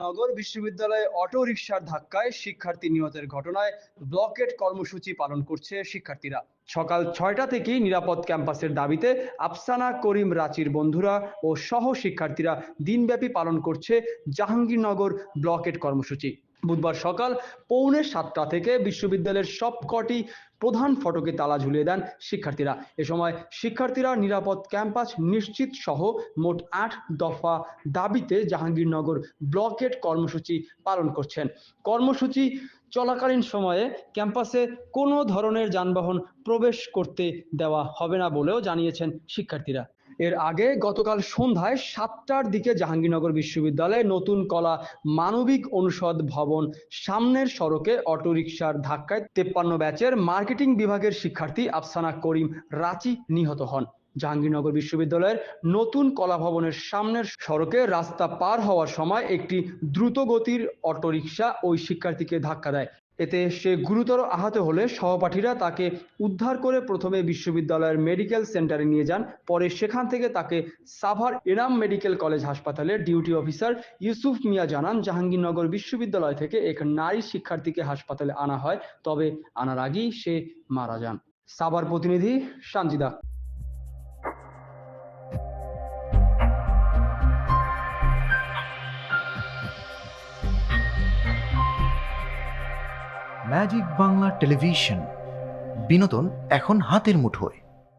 নগর বিশ্ববিদ্যালয়ে অটোরিকশার ধাক্কায় শিক্ষার্থী নিহতের ঘটনায় ব্লকেড কর্মসূচি পালন করছে শিক্ষার্থীরা। সকাল ৬টা থেকেই নিরাপদ ক্যাম্পাসের দাবিতে আফসানা করিম রাচির বন্ধুরা ও সহ শিক্ষার্থীরা দিনব্যাপী পালন করছে জাহাঙ্গীরনগর ব্লকেড কর্মসূচি। বুধবার সকাল 6:45 থেকে বিশ্ববিদ্যালয়ের সবকটি প্রধান ফটকে তালা ঝুলিয়ে দেন শিক্ষার্থীরা। এ সময় শিক্ষার্থীরা নিরাপদ ক্যাম্পাস নিশ্চিত সহ মোট ৮ দফা দাবিতে জাহাঙ্গীরনগর ব্লকেড কর্মসূচি পালন করছেন। কর্মসূচি চলাকালীন সময়ে ক্যাম্পাসে কোনো ধরনের যানবাহন প্রবেশ করতে দেওয়া হবে না বলেও জানিয়েছেন শিক্ষার্থীরা। এর আগে গতকাল সন্ধ্যায় 7টার দিকে জাহাঙ্গীরনগর বিশ্ববিদ্যালয়ে নতুন কলা মানবিক অনুষদ ভবন সামনের সড়কে অটোরিকশার ধাক্কায় 53 ব্যাচের মার্কেটিং বিভাগের শিক্ষার্থী আফসানা করিম রাচি নিহত হন। জাহাঙ্গীরনগর বিশ্ববিদ্যালয়ের নতুন কলা ভবনের সামনের সড়কে রাস্তা পার হওয়ার সময় একটি দ্রুতগতির অটোরিকশা ওই শিক্ষার্থীকে ধাক্কা দেয়। এতে সে গুরুতর আহত হলে সহপাঠীরা তাকে উদ্ধার করে প্রথমে বিশ্ববিদ্যালয়ের মেডিকেল সেন্টারে নিয়ে যান। পরে সেখান থেকে তাকে সাভার এনাম মেডিকেল কলেজ হাসপাতালের ডিউটি অফিসার ইউসুফ মিয়া জানান, জাহাঙ্গীরনগর বিশ্ববিদ্যালয় থেকে এক নারী শিক্ষার্থীকে হাসপাতালে আনা হয়, তবে আনার আগেই সে মারা যান। সাভার প্রতিনিধি সানজিদা। ম্যাজিক বাংলা টেলিভিশন, বিনোদন এখন হাতের মুঠোয়।